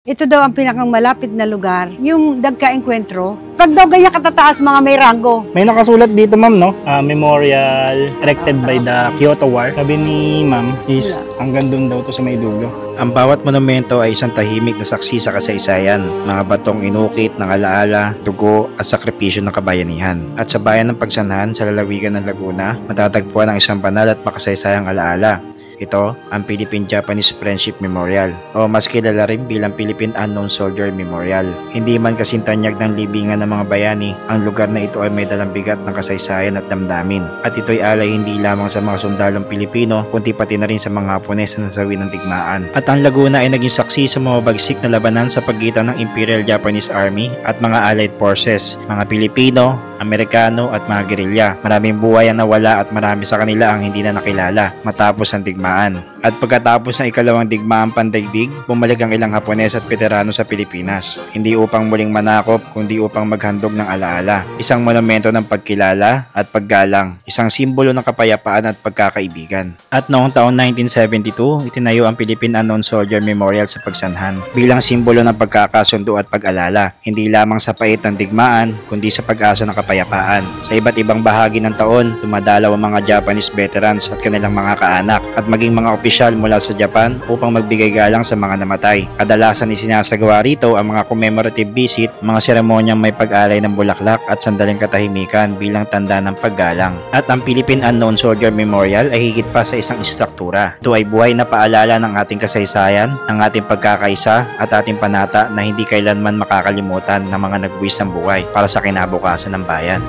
Ito daw ang pinakang malapit na lugar, yung nagka-enkwentro. Pag daw ganyan katataas, mga may rango. May nakasulat dito, ma'am, no? Memorial erected by the Kyoto War. Sabi ni ma'am is hanggang doon daw to sa may dulo. Ang bawat monumento ay isang tahimik na saksi sa kasaysayan. Mga batong inukit ng alaala, dugo at sakripisyo ng kabayanihan. At sa bayan ng Pagsanhan sa lalawigan ng Laguna, matatagpuan ang isang banal at makasaysayang alaala. Ito ang Philippine-Japanese Friendship Memorial o mas kilala rin bilang Philippine Unknown Soldier Memorial. Hindi man kasintanyag ng libingan ng mga bayani, ang lugar na ito ay may dalang bigat ng kasaysayan at damdamin. At ito'y alay hindi lamang sa mga sundalong Pilipino, kundi pati na rin sa mga Hapones na nasawi ng digmaan. At ang Laguna ay naging saksi sa mga bagsik na labanan sa pagitan ng Imperial Japanese Army at mga Allied Forces, mga Pilipino, Amerikano at mga gerilya. Maraming buhay ang nawala at marami sa kanila ang hindi na nakilala matapos ang digmaan. At pagkatapos ng ikalawang digmaang pandaigdig, bumalik ang ilang Hapones at veterano sa Pilipinas. Hindi upang muling manakop, kundi upang maghandog ng alaala. Isang monumento ng pagkilala at paggalang. Isang simbolo ng kapayapaan at pagkakaibigan. At noong taon 1972, itinayo ang Philippine Unknown Soldier Memorial sa Pagsanhan bilang simbolo ng pagkakasundo at pag-alala. Hindi lamang sa pait ng digmaan, kundi sa pag-asa ng kapayapaan. Sa iba't ibang bahagi ng taon, dumadalaw ang mga Japanese veterans at kanilang mga kaanak at maging mga opisyal mula sa Japan upang magbigay galang sa mga namatay. Kadalasan isinasagawa rito ang mga commemorative visit, mga seremonyang may pag-alay ng bulaklak at sandaling katahimikan bilang tanda ng paggalang. At ang Philippine Unknown Soldier Memorial ay higit pa sa isang istruktura. Ito ay buhay na paalala ng ating kasaysayan, ng ating pagkakaisa at ating panata na hindi kailanman makakalimutan ng mga nagbuwis ng buhay para sa kinabukasan ng bayan.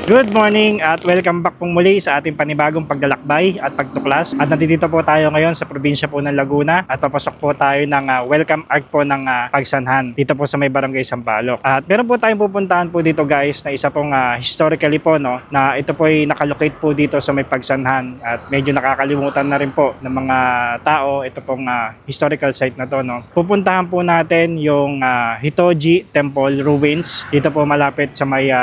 Good morning at welcome back pong muli sa ating panibagong paglalakbay at pagtuklas. At nandito po tayo ngayon sa probinsya po ng Laguna at papasok po tayo ng welcome arc po ng Pagsanhan dito po sa may barangay Sampaloc. At meron po tayong pupuntahan po dito guys na isa pong historically po no, na ito po ay nakalocate po dito sa may Pagsanhan at medyo nakakalimutan na rin po ng mga tao ito pong historical site na to no. Pupuntahan po natin yung Hitoji Temple Ruins. Dito po malapit sa may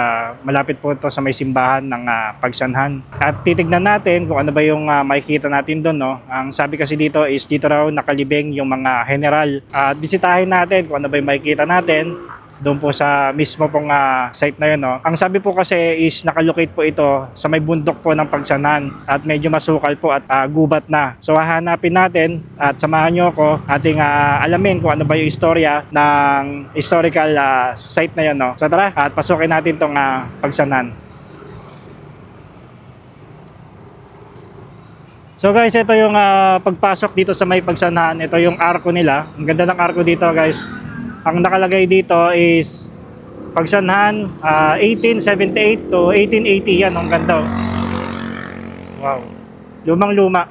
malapit po to sa may simbahan ng Pagsanhan. At titignan natin kung ano ba yung makikita natin doon. No? Ang sabi kasi dito is dito raw nakalibing yung mga general. At bisitahin natin kung ano ba yung makikita natin doon po sa mismo pong site na yun. No? Ang sabi po kasi is nakalocate po ito sa may bundok po ng Pagsanhan at medyo masukal po at gubat na. So hahanapin natin at samahan nyo ako ating alamin kung ano ba yung istorya ng historical site na yun. No? So tara at pasukin natin tong Pagsanhan. So guys, ito yung pagpasok dito sa may Pagsanhan. Ito yung arko nila. Ang ganda ng arko dito guys. Ang nakalagay dito is Pagsanhan 1878 to 1880. Yan, ang ganda. Wow. Lumang-luma.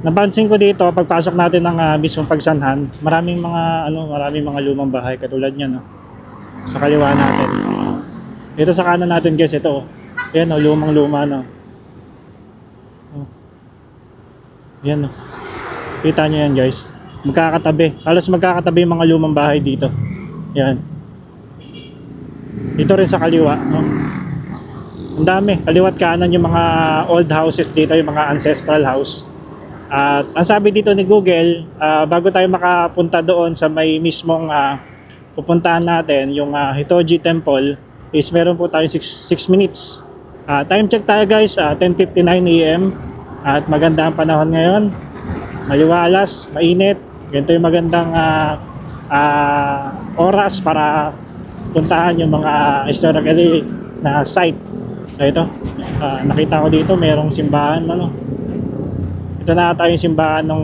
Napansin ko dito pagpasok natin ng mismong Pagsanhan, maraming mga lumang bahay katulad niyan, no. Sa kaliwa natin. Ito sa kanan natin guys, ito. Ayan, no, lumang-luma, no. Yan, no. Kita nyo yan guys. Magkakatabi. Halos magkakatabi yung mga lumang bahay dito. Yan. Dito rin sa kaliwa. No? Ang dami. Kaliwat kanan yung mga old houses dito. Yung mga ancestral house. At ang sabi dito ni Google, bago tayo makapunta doon sa may mismong pupuntahan natin, yung Hitoji Temple, is meron po tayo 6 minutes. Time check tayo guys, 10:59 AM. At maganda ang panahon ngayon. Maliwalas, mainit. Ganito yung magandang oras para puntahan yung mga historically na site. So ito, nakita ko dito mayroong simbahan. Ano? Ito na ata yung simbahan ng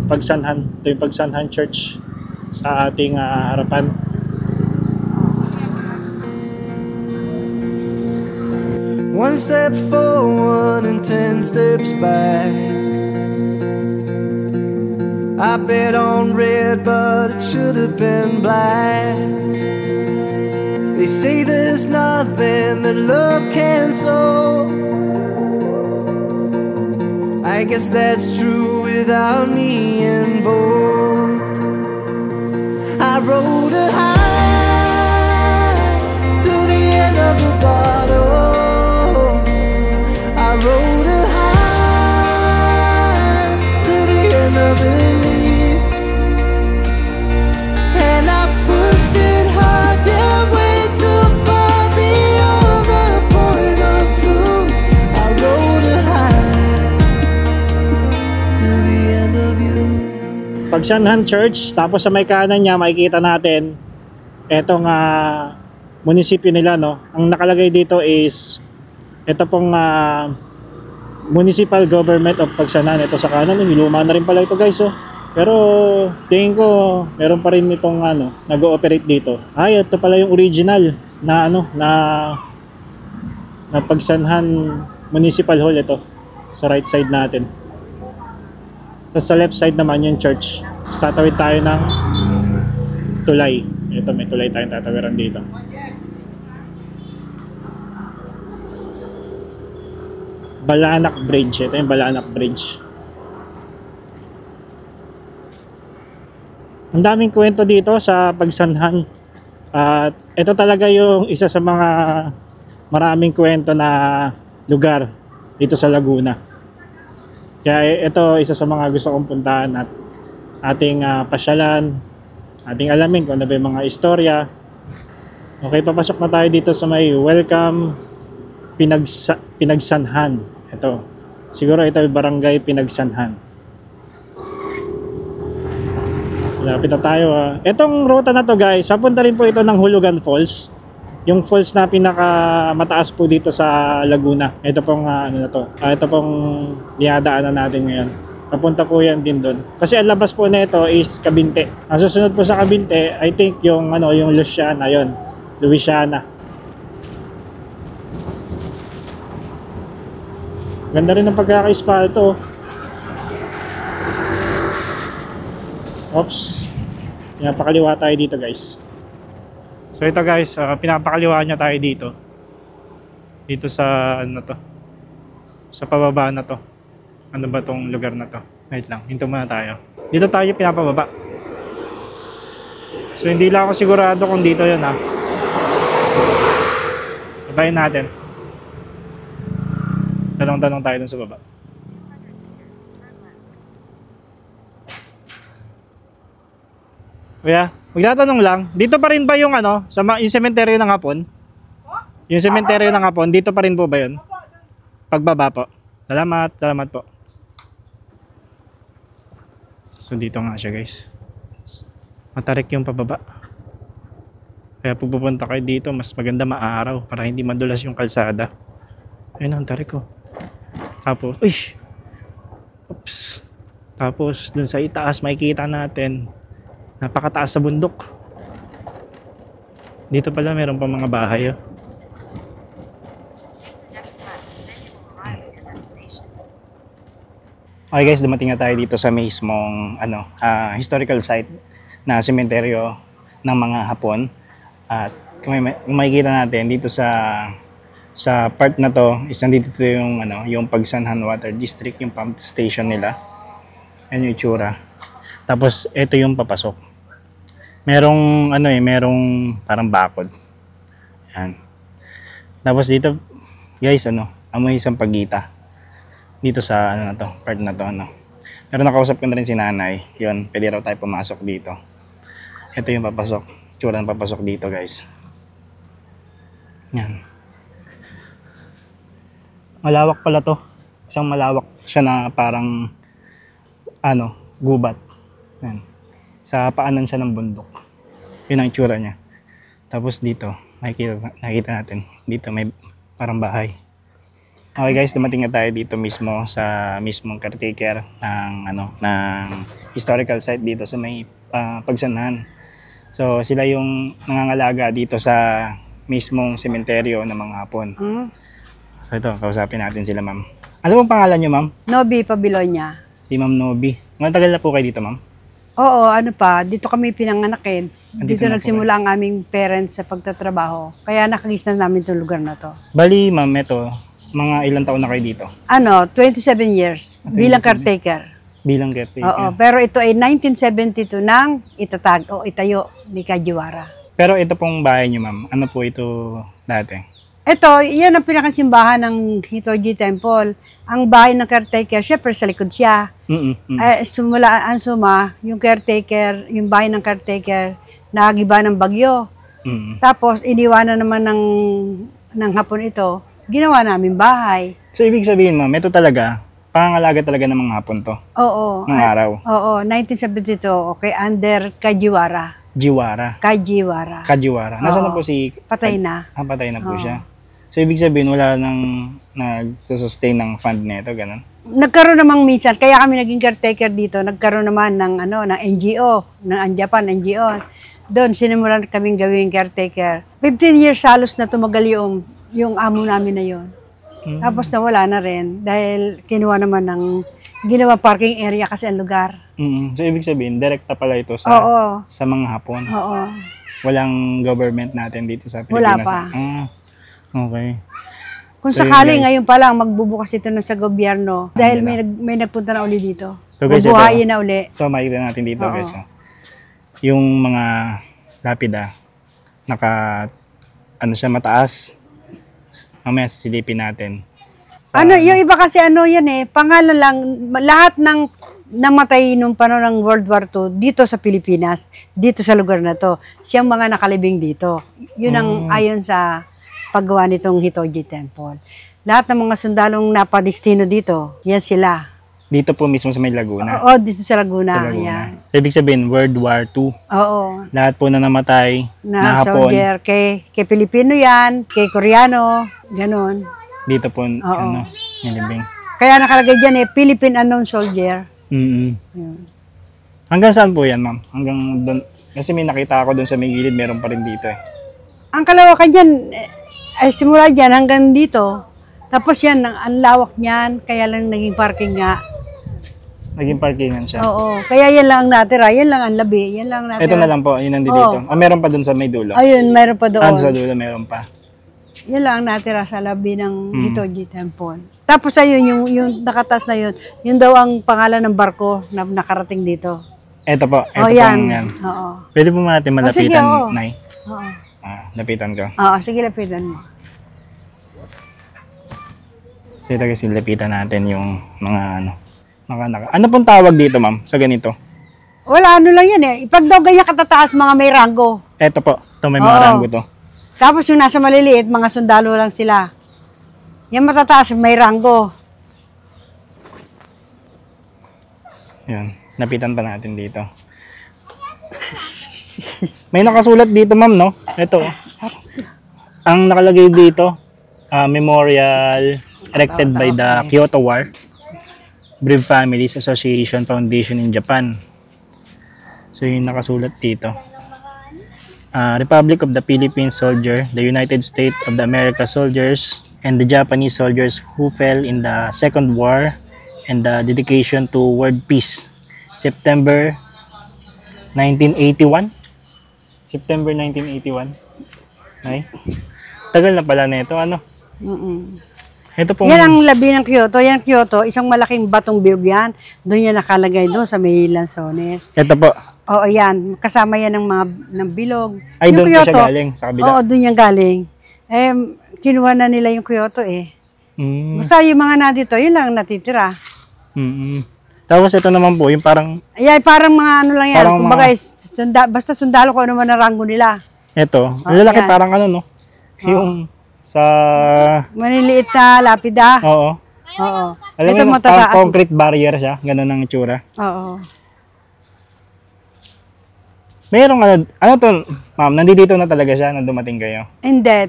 Pagsanhan. Ito yung Pagsanhan Church sa ating harapan. One step forward and 10 steps back. I bet on red, but it should have been black. They say there's nothing that love can solve. I guess that's true without me involved. I rode a high to the end of the bottle. I rode a high to the end of belief. Pagsanhan Church. Tapos sa may kanan niya, makikita natin etong munisipyo nila, no? Ang nakalagay dito is ito pong Municipal Government of Pagsanhan. Ito sa kanan, luma na rin pala ito guys, oh. Pero tingin ko meron pa rin itong nag-ooperate dito. Ay, ito pala yung original na na Pagsanhan Municipal Hall. Ito sa right side natin. Tapos sa left side naman yung church. Tapos tatawid tayo ng tulay. Ito, may tulay tayong tatawiran dito. Balanak Bridge. Ito yung Balanak Bridge. Ang daming kwento dito sa Pagsanhan. At ito talaga yung isa sa mga maraming kwento na lugar dito sa Laguna. Kaya ito isa sa mga gusto kong puntahan at ating pasyalan, ating alamin kung ano ba yung mga istorya. Okay, papasok na tayo dito sa may Welcome Pinagsanhan. Ito, siguro ito yung Barangay Pinagsanhan. Lapit na tayo. Itong ruta na to guys, papunta rin po ito ng Hulugan Falls. Yung falls na pinaka mataas po dito sa Laguna. Ito pong ito pong dinadaanan natin ngayon. Papunta po yan din doon. Kasi ang labas po na ito is Cabinte. Ang susunod po sa Cabinte, I think yung yung Luciana, yon. Louisiana. Ganda rin ng pagkaka-espalto. Oops. Pinapakaliwa tayo dito guys. So ito guys, pinapakaliwa niya tayo dito. Dito sa sa pababa na to. Ano ba tong lugar na to? Wait lang, hinto muna tayo. Dito tayo pinapababa. So hindi lang ako sigurado kung dito yun Babayin natin. Tanong-tanong tayo dun sa baba. Kuya, magtatanong lang. Dito pa rin ba yung yung sementeryo ng Hapon? Yung sementeryo ng Hapon, dito pa rin po ba yun? Pagbaba po. Salamat, salamat po. So dito nga siya guys. Matarik yung pababa. Kaya pupunta kayo dito, mas maganda maaraw para hindi madulas yung kalsada. Ayun ang tarik ko. Tapos, oops. Tapos dun sa itaas makikita natin napakataas sa bundok. Dito pala meron pa mga bahay. Okay guys, dumating na tayo dito sa mismong historical site na sementeryo ng mga Hapon. At kung makikita natin dito sa part na to, is nandito yung yung Pagsanhan Water District, yung pump station nila. Yan yung itsura. Tapos ito yung papasok. Merong merong parang bakod. Yan. Tapos dito guys, amoy isang pagita. Dito sa part na to Pero nakausap ko na rin si nanay. Yun, pwede raw tayo pumasok dito. Ito yung papasok. Itsura ng papasok dito guys. Yan. Malawak pala to. Isang malawak siya na parang gubat. Yan. Sa paanan siya ng bundok. Yun ang itsura niya. Tapos dito, nakikita natin. Dito may parang bahay. Okay guys, dumating na tayo dito mismo sa mismong caretaker ng historical site dito sa may Pagsanhan. So sila yung nangangalaga dito sa mismong sementeryo ng mga Hapon. So ito, kausapin natin sila ma'am. Ano pong pangalan niyo ma'am? Nobi Pabilonia. Si Ma'am Nobi. Matagal na po kayo dito ma'am? Oo, dito kami pinanganakin. Dito na po nagsimula ang aming parents sa pagtatrabaho. Kaya nakagis na namin itong lugar na to. Bali ma'am, ito, mga ilang taon na kayo dito? 27 years bilang caretaker. Bilang caretaker? Oo, pero ito ay 1972 nang itayo ni Kajiwara. Pero ito pong bahay niyo ma'am, ano po ito dati? Ito, yan ang pinakasimbahan ng Hitoji Temple. Ang bahay ng caretaker, syempre sa likod siya. Yung caretaker, yung bahay ng caretaker, nagiba ng bagyo. Tapos, iniwanan naman ng Hapon ito, ginawa namin bahay. So, ibig sabihin ma'am, ito talaga, Pangangalaga talaga ng mga hapon to. Oo. Ng araw. Oo, 1972, okay, under Kajiwara. Jiwara. Kajiwara. Kajiwara. Nasaan na Oo. po si... Patay na. Patay na po Oo. siya. So, ibig sabihin, wala nang nagsusustain ng fund nito, ganun? Nagkaroon namang minsan, kaya kami naging caretaker dito, nagkaroon naman ng, ng NGO, ng Japan NGO. Doon, sinimulan kaming gawing caretaker. 15 years halos na tumagal yung amo namin na yon. Tapos nawala na rin dahil kinuha naman ng ginawa parking area kasi ang lugar. So, ibig sabihin, direkta pala ito sa Oo. sa mga hapon. Oo. Walang government natin dito sa Wala Pilipinas. pa. Okay. Kung So, yun, sakali guys. ngayon pa lang magbubukas ito na sa gobyerno dahil may nagpunta na uli dito. So, guys, Bubuhayin na uli. So, makikita natin dito, Oo. guys. Yung mga lapida, siya, mataas. Mamaya sisilipin natin. Yung iba kasi yan pangalan lang, lahat ng namatay nung panahon ng World War II dito sa Pilipinas, dito sa lugar na to, siyang mga nakalibing dito. Yun ang ayon sa paggawa nitong Hitoji Temple. Lahat ng mga sundalong napadestino dito, yan sila. Dito po mismo sa may Laguna. Oo, dito sa Laguna. Sa Laguna. Yan. So, ibig sabihin, World War II. Oo. Lahat po na namatay Na Hapon. soldier, kay Pilipino yan, kay Koreano, ganon. Dito po, nilibing. Kaya nakalagay dyan Philippine Unknown Soldier. Yun. Hanggang saan po yan, ma'am? Hanggang doon? Kasi may nakita ako doon sa may gilid, meron pa rin dito Ang kalawakan dyan, ay simula dyan hanggang dito. Tapos yan, ang lawak niyan, kaya lang naging parking nga. Naging parkingan siya. Oo, kaya yan lang ang natira, yan lang ang labi, yan lang ang natira. Ito na lang po, yun nandito dito. Meron pa doon sa may dulo. Ayun, mayroon pa doon. Sa dulo, meron pa. Yan lang ang natira sa labi ng Hitoji Temple. Tapos ayun, yung nakatas na yun, yun daw ang pangalan ng barko na nakarating dito. Ito po, ito Oh, po yan. yan. Oo. Pwede po natin sige, malapitan, oo. Nay. Oo. Lapitan ko. Oo, sige, lapitan mo. Dito kasi lapitan natin yung mga Ano pong tawag dito, ma'am, sa ganito? Wala, lang yan Pag daw ganyan katataas, mga may rango. Ito po, ito may mga Oo. ranggo to. Tapos yung nasa maliliit, mga sundalo lang sila. Yan matataas, may rango. Yan, lapitan pa natin dito. May nakasulat dito, ma'am, no? Ito. Ang nakalagay dito, memorial erected by the Kyoto War Brave Families Association Foundation in Japan. So, yung nakasulat dito. Republic of the Philippines Soldier, the United States of the America Soldiers, and the Japanese soldiers who fell in the Second War, and the dedication to world peace. September 1981. September 1981. Ay. Tagal na pala na ito. Ito pong... Yan ang labi ng Kyoto. Yan Kyoto, isang malaking batong bilog yan. Doon yan nakalagay doon sa may Lanzones. Ito po. Oo, yan. Kasama yan ng bilog. Ay, Yung doon po Kyoto, siya galing, sa kabila. Oo, doon yan galing. Kinuha na nila yung Kyoto Basta yung mga nandito, yun lang ang natitira. Tapos ito naman po, yung parang... Ay, parang mga lang yan. Parang Kumbaga, basta sundalo ko ano man ang rango nila. Ito, ang lalaki yan. parang no? Yung sa... Maniliit na lapida. Oo. Oo. Alam Ito mo, matataas. parang concrete barrier siya. Ganun ang itsura. Oo. Mayroong ano to, ma'am, nandito na talaga siya nang dumating kayo. Hindi.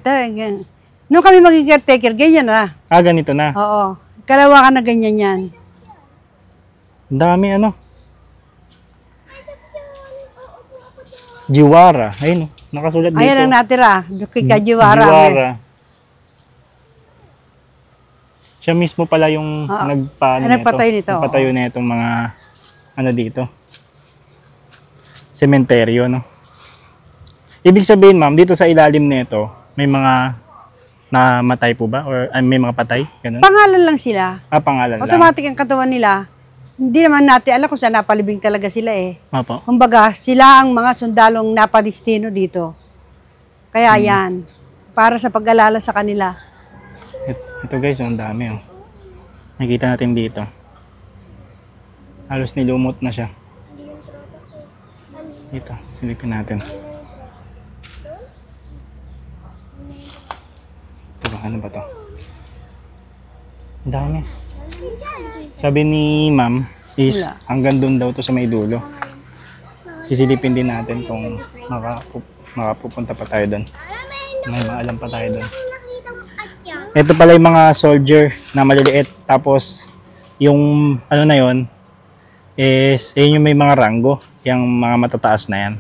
Nung kami maging caretaker, ganyan na. Ganito na. Oo. Kalawakan na ganyan yan. Ang dami Jiwara. Ayun, nakasulat dito. Ayan ang natira. Kay Kajiwara. Jiwara. Siya mismo pala yung nagpatay nito. Nagpatayo na itong mga dito. Sementeryo, no? Ibig sabihin, ma'am, dito sa ilalim nito, may mga namatay po ba? Or may mga patay? Ganun? Pangalan lang sila. Pangalan lang. Automatic ang katawan nila. Hindi naman natin alam kung saan napalibing talaga sila Opo. Kumbaga, sila ang mga sundalong napadestino dito. Kaya yan. Para sa pag-alala sa kanila. Ito guys, ang dami. Nakikita natin dito. Halos nilumot na siya. Ito, silipin natin. Ito ba, ano ba to? Ang dami. Sabi ni ma'am is Wala. hanggang doon daw to sa may dulo. Sisilipin din natin kung makapupunta pa tayo doon. May maalam pa tayo doon. Ito pala yung mga soldier na maliliit. Tapos yung ano na yon is yun yung may mga rango. Yung mga matataas na yan.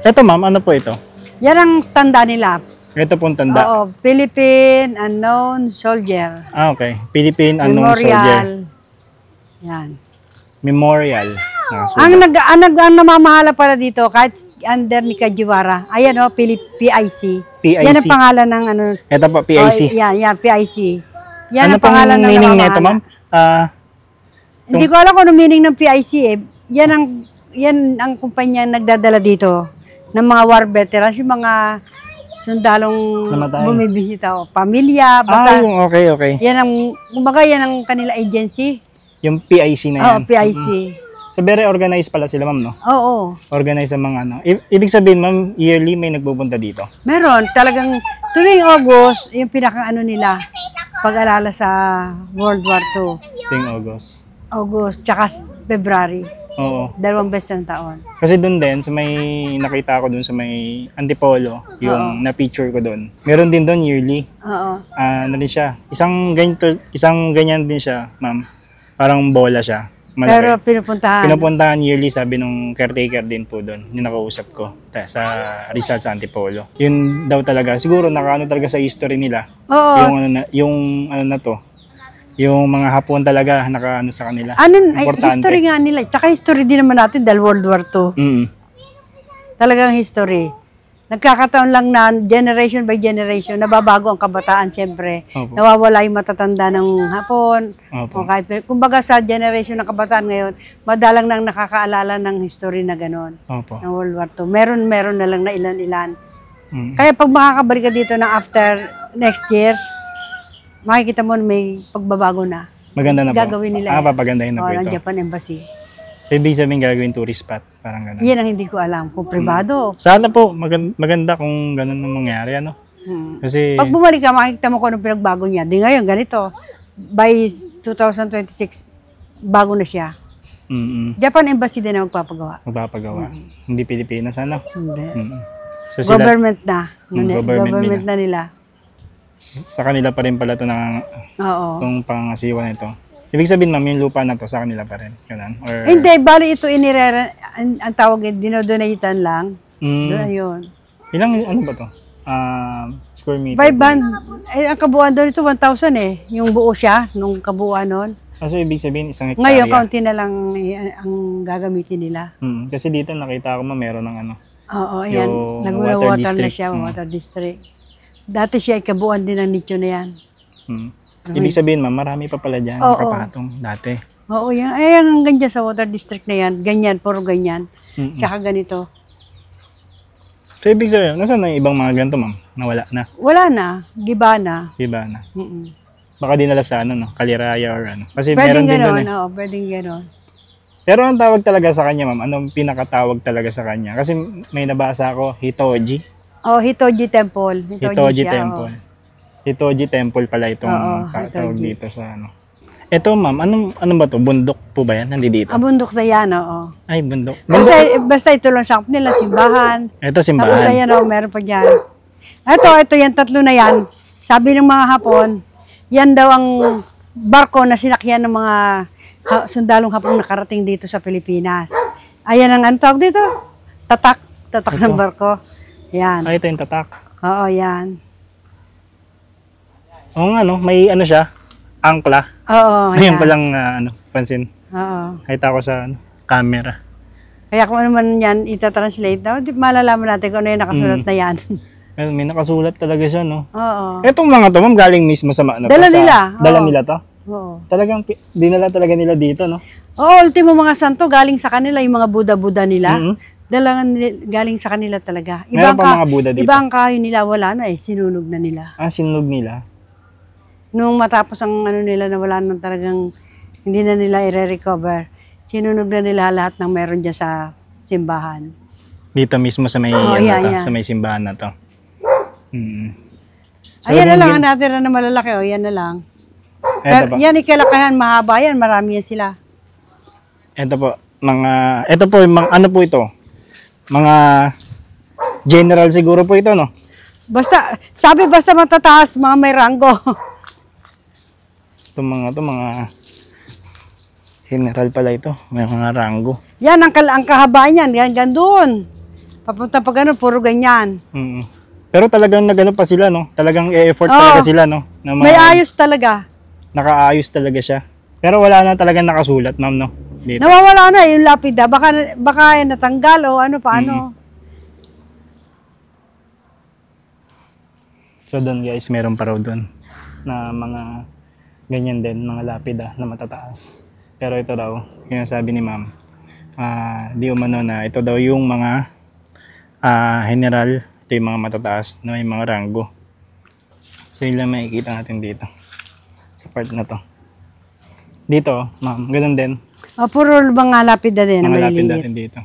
Ito ma'am, ano po ito? Yan ang tanda nila. Ito pong tanda. Oo, Philippine Unknown Soldier. Ah, okay. Philippine Unknown Soldier. Yan. Memorial. Ang namamahala pala dito, kahit under ni Kajiwara, ayan o, PIC. PIC. Yan ang pangalan ng ano. Ito po, PIC. Oh, yan, PIC. Yan Ano ang pangalan ng meaning namamahala. nito, ma'am? Hindi ko alam kung ano meaning ng PIC eh. Yan ang kumpanya nagdadala dito ng mga war veterans, yung mga sundalong Namatay. bumibisita o pamilya, basta yung okay. yan ang, kumbaga yan ang kanila agency. Yung PIC na Oo, yan. PIC. So, very organized pala sila, ma'am, no? Oo. Organized ang mga ano. Ibig sabihin, ma'am, yearly may nagpupunta dito. Meron, talagang tuwing August, yung pinaka-ano nila, pag-alala sa World War II. Tuwing August. August, tsaka February. Oo. 2 beses ng taon. Kasi doon din, sa may nakita ko doon sa may Antipolo, yung na-picture ko doon. Meron din doon yearly. Oo. Ano din siya? Isang ganyan din siya, ma'am. Parang bola siya. Malaki. Pero pinupuntahan. Pinupuntahan yearly, sabi nung caretaker din po doon, yung nakausap ko sa Rizal sa Antipolo. Yun daw talaga, siguro nakaano talaga sa history nila. Oo. Yung ano na to, yung mga Hapon talaga nakaano sa kanila. History nga nila. Tsaka history din naman natin dahil World War II. Mm. Talagang history. Nagkakataon lang na generation by generation, nababago ang kabataan siyempre. Opo. Nawawala yung matatanda ng Hapon. Opo. O kahit, kumbaga sa generation ng kabataan ngayon, madalang nang nakakaalala ng history na gano'n. Opo. Ng World War II. Meron na lang na ilan-ilan. Mm. Kaya pag makakabalik ka dito na after next year, makikita mo na may pagbabago na. Maganda na po. Gagawin nila. Papagandahin na po ng ito. Japan Embassy. So, ibig sabihin gagawin tourist spot. Parang gano'n. Yan ang hindi ko alam kung privado. Sana po, maganda kung gano'n ang mangyari, ano? Kasi, Pag bumalik ka, makikita mo kung anong pinagbago niya. Di ngayon, ganito. By 2026, bago na siya. Japan Embassy din na magpapagawa. magpapagawa. Hindi Pilipinas, ano? Hindi. So, sila, Government na. Government na nila. sa kanila pa rin pala ito Oo. itong pangasiwa nito. Ibig sabihin, ma'am, yung lupa na to sa kanila pa rin. Ganun. Or, Hindi, bali ito ang tawag, dinodonatan lang. Doon, yun. ilang, ano ba to? Square meter. 500, ang kabuuan doon ito 1,000 eh. Yung buo siya, nung kabuuan nun. So, ibig sabihin, isang hektarya. Ngayon, kaunti na lang ang gagamitin nila. Kasi dito, nakita ko, ma'am, meron ng ano. Oo, ayan. Yung Naguna-water water na district. siya, water district. Dati siya ay kabuuan din ng nicho na yan. Ibig sabihin, ma'am, marami pa pala dyan. Oo. Nakapatong dati. Oo, yan. Ayan, hanggang dyan sa water district na yan. Ganyan, puro ganyan. Tsaka ganito. So, ibig sabihin, nasaan na yung ibang mga ganito, ma'am? Nawala na. Wala na. Giba na. Diba na? Mm-mm. Baka dinala sa ano, no? Kaliraya or ano. Kasi Pwedeng meron din doon gano'n. eh. Oo, pwedeng gano'n. Pero ang tawag talaga sa kanya, ma'am, anong pinakatawag talaga sa kanya? Kasi may nabasa ako, Hitoji. Oh, Hitoji Temple. Hitoji siya, Temple. Hitoji Temple pala itong Oo, tawag Hitoji. dito sa ano. Ito, ma'am, ano ba to? Bundok po ba yan? Nandito? Ang bundok na yan, oo. Ay, bundok. Basta ito lang sa nila, simbahan. Ito, Tapos simbahan. ayan, oh, meron pa dyan. Ito yan, tatlo na yan. Sabi ng mga Hapon, yan daw ang barko na sinakyan ng mga sundalong Hapon nakarating dito sa Pilipinas. Ayan ang tawag dito? Tatak ng barko. Yan. Ay, ito yung tatak. Oo, yan. Oo nga, no? May ano siya, angkla. Oo, Ayun yan. palang pansin. Oo. Nakita ko sa camera. Kaya kung ano man yan, itatranslate na, malalaman natin kung ano yung nakasulat na yan. May nakasulat talaga siya, no? Oo. Etong mga to, ma'am, galing mismo sa ano to? Dala sa- nila. Dala Oo. nila to? Oo. Talagang dinala talaga nila dito, no? Oo, ultimo mga santo, galing sa kanila, yung mga Buddha-Buddha nila. Mhm. Galing sa kanila talaga. Meron pa mga Buddha dito? Ibang kahoy nila, wala na eh. Sinunog na nila. Sinunog nila. Nung matapos ang ano nila na wala nang talagang, hindi na nila i-recover, sinunog na nila lahat ng meron dyan sa simbahan. Dito mismo sa may, yan. sa may simbahan na to. Mm. Ayan na lang ang natira na malalaki, o yan na lang. Ito po. Yan ikalakahan, mahaba yan, marami yan sila. Ito po, ito po, ano po ito? Mga general siguro po ito, no? Basta, sabi basta matataas, mga may ranggo. Ito mga general pala ito, may mga ranggo. Yan, ang kahabaan yan, yan doon. Papunta pa ganun, puro ganyan. Pero talagang nagano pa sila, no? Talagang e-effort talaga sila, no? Na May ayos talaga. Nakaayos talaga siya. Pero wala na talagang nakasulat, ma'am, no? Dito. Nawawala na yung lapida. Baka natanggal o ano paano. So doon guys, meron pa raw doon na mga ganyan din, mga lapida na matataas. Pero ito daw, yung sabi ni ma'am, di umano na ito daw yung mga general, ito yung mga matataas na may mga ranggo. So yun lang makikita natin dito sa part na to. Dito, ma'am, ganun din. Puro mga lapida din na Mga lapida maliliit. din dito.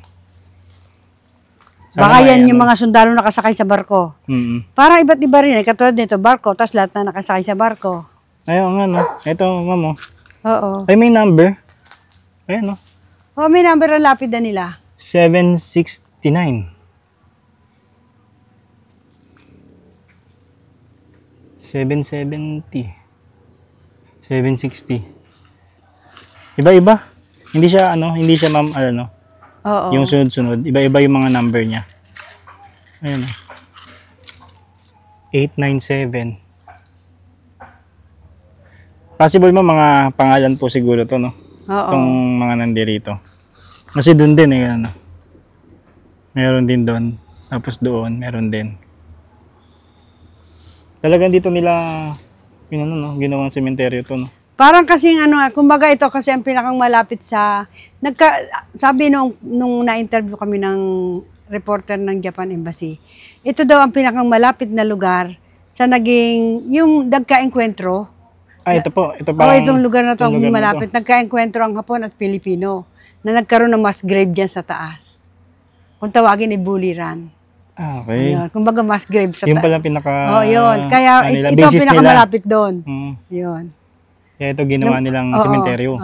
Baka yan yung mga sundalo nakasakay sa barko. Parang iba't iba rin. Katulad nito, barko, tapos lahat na nakasakay sa barko. Ayun nga, no? Ito, ma'am, Oo. ay may number. Ayun, no? May number ang lapida nila. 769. 770. 760. Iba-iba. Hindi siya ma'am, Oo. yung sunod-sunod. Iba-iba yung mga number niya. Ayun. 897. Possible mo mga pangalan po siguro to, no? Oo. Itong mga nandirito. Kasi doon din meron din doon. Tapos doon, meron din. Talagang dito nila ginawang sementeryo to, no? Parang kasing kumbaga ito kasi ang pinakang malapit sa, sabi nung na-interview kami ng reporter ng Japan Embassy, ito daw ang pinakang malapit na lugar sa naging, yung nagka-enkwentro. Ito po. Ito Itong lugar na to ang malapit. Nagka-enkwentro ang Hapon at Pilipino na nagkaroon ng mass grave dyan sa taas. Kung tawagin ay Buliran. Okay. Ayun, kumbaga mass grave sa taas. Yung pala pinaka... yun. Kaya ito ang pinakamalapit doon. Yun. Kaya ito ginawa nilang sementeryo.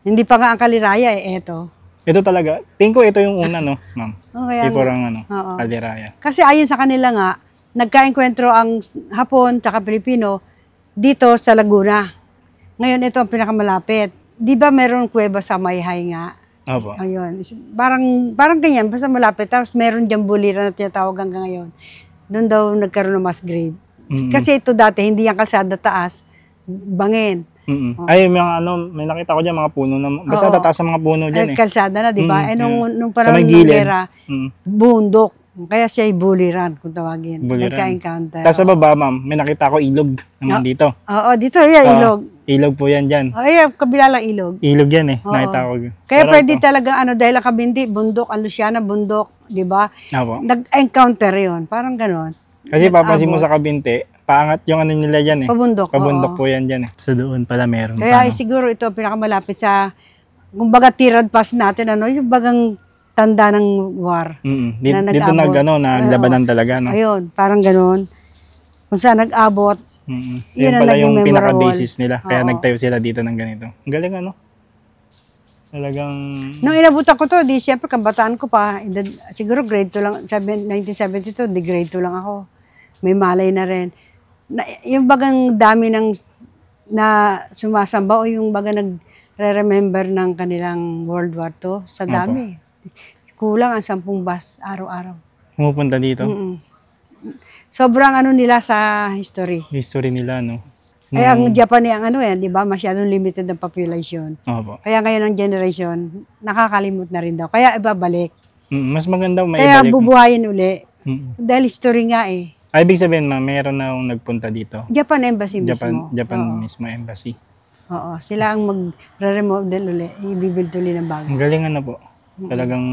Hindi pa nga ang Kaliraya ito. Ito talaga. Tingin ko ito yung una, no, ma'am? Kaya Before nga. ang Kaliraya. Kasi ayon sa kanila nga, nagka-enkwentro ang Hapon at Pilipino dito sa Laguna. Ngayon ito ang pinakamalapit. Di ba meron kuweba sa Mayhay nga? Opo. Ayun. Parang ganyan, basta malapit. Tapos meron diyang Buliran na tinatawag hanggang ngayon. Doon daw nagkaroon ng mass grave. Kasi ito dati, hindi yung kalsada taas, bangin. Ay, may nakita ko dyan mga puno na, basta tataas sa mga puno dyan Kalsada na, di ba? Nung sa parang may gilid. gera, bundok. Kaya siya ay Buliran, kung tawagin. Buliran. Nagka-encounter. Tapos sa baba, ma'am, may nakita ko ilog naman dito. Oo, dito yan, ilog. Ilog po yan dyan. Kabila lang ilog. Ilog yan Oo. nakita ko. Kaya Pero pwede ito, talaga, dahil ang Kabindi, bundok, ang Luciana, bundok, di ba? Opo. Nag-encounter yun, parang ganon. Kasi papansin mo sa Kabinte, paangat yung nila dyan Pabundok. Pabundok oo. po yan dyan So doon pala meron Kaya pa. siguro ito pinakamalapit sa, kumbaga tirad pass natin, yung bagang tanda ng war. Dito nag-abot. naglabanan talaga, no? Ayun, parang ganon. Kung saan nag-abot, Yun ang pala naging yung memorable. pinaka-basis nila. Kaya Oo. nagtayo sila dito ng ganito. Ang galing, Talagang... nung inabutan ko to, siyempre kabataan ko pa, siguro grade 2 lang, 1972, di grade 2 lang ako. May malay na rin. Yung bagang dami ng na sumasamba o yung baga nagre-remember ng kanilang World War II, sa dami. Kulang ang 10 bus araw-araw. Pumupunta dito. Sobrang nila sa history. History nila, no? Ang Japan di ba, masyadong limited ang population. Opo. Kaya ngayon ang generation, nakakalimot na rin daw. Kaya ibabalik. Mas maganda may Kaya ibalik. bubuhayin uli. Dahil history nga Ay, ibig sabihin, ma'am, meron na akong nagpunta dito. Japan Embassy mismo. Japan Oo. mismo embassy. Oo, sila ang mag-remodel uli, i-build uli ng bago. Ang galing po. Talagang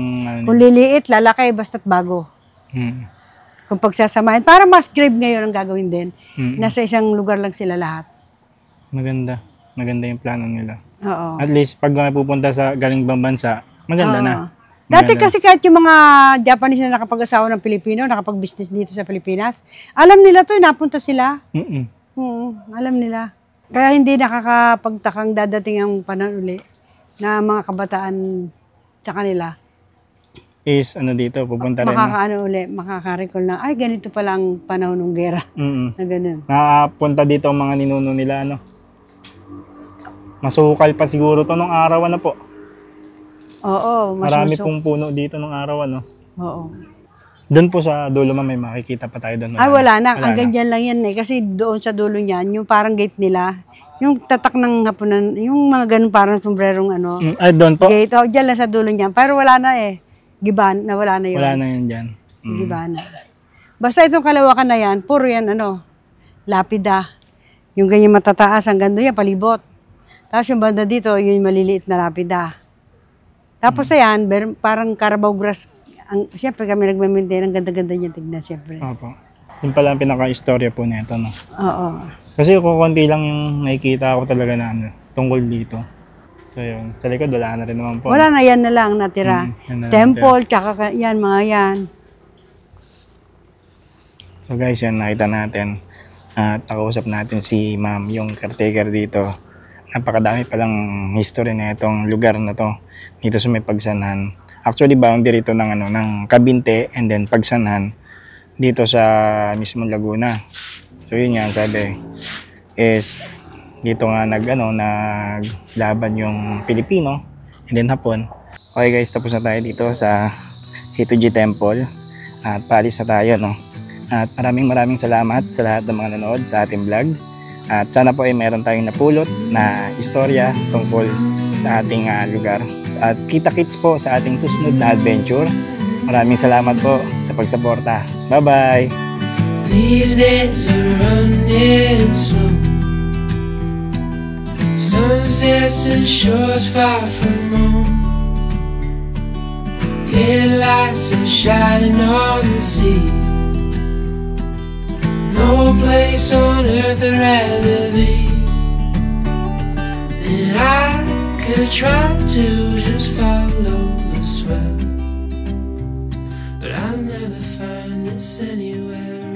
Kung liliit, lalaki, basta't bago. Kung pagsasamahin, para mass grave ngayon ang gagawin din. Nasa isang lugar lang sila lahat. Maganda. Maganda yung plano nila. Oo. At least, pag pupunta sa galing ibang bansa, maganda na. Dati kasi kahit yung mga Japanese na nakapag-asawa ng Pilipino, nakapag-business dito sa Pilipinas, alam nila to, napunta sila. Alam nila. Kaya hindi nakakapagtakang dadating ang panahon uli na mga kabataan sa kanila. Is ano dito, pupunta rin. Makaka-recall na, ay ganito pala ang panahon ng gera. Na ganun. Nakapunta dito ang mga ninuno nila, ano? Masukal pa siguro to nung araw, ano po? Oo. Marami pong puno dito nung araw, ano? Oo. Doon po sa dulo may makikita pa tayo doon. Ay, wala na. Hanggang dyan lang yan eh. Kasi doon sa dulo niyan, yung parang gate nila, yung tatak ng hapunan, yung mga ganun parang sombrerong ano. Ay, doon po? Gate. Oh, dyan lang sa dulo niyan. Pero wala na eh. Giban, na wala na yun. Wala na yun dyan. Giban na. Basta itong kalawakan na yan, puro yan ano, lapida. Yung ganyan matataas, hanggang doon yan, palibot. Tapos yung banda dito, yung maliliit na lapida. Tapos ayan, parang Carabao grass. Siyempre kami nagme-maintain, ang ganda-ganda niya tignan siyempre. Opo. Yung pala ang pinaka-istorya po nito, no? Oo. Kasi kukunti lang yung nakikita ko talaga na ano, tungkol dito. So yun, sa likod wala na rin naman po. Wala na, yan na lang natira. Yan na lang Temple, tsaka yan, mga yan. So guys, yan nakita natin. At nakausap natin si ma'am, yung caretaker dito. Napakadami palang history na itong lugar na to. Dito sa may Pagsanhan. Actually, boundary ito ng, ano, ng Cabinte and then Pagsanhan dito sa mismong Laguna. So yun nga, sabi is dito nga naglaban yung Pilipino and then Hapon. Okay guys, tapos na tayo dito sa Hitoji Temple at paalis na tayo, no? At maraming salamat sa lahat ng mga nanood sa ating vlog. At sana po ay meron tayong napulot na istorya tungkol sa ating lugar. At kita-kits po sa ating susunod na adventure. Maraming salamat po sa pagsuporta. Bye-bye! These days are running slow. Sunsets and shores far from home. Headlights are shining on the sea. No place on earth I'd rather be than I could try to just follow the swell, but I'll never find this anywhere.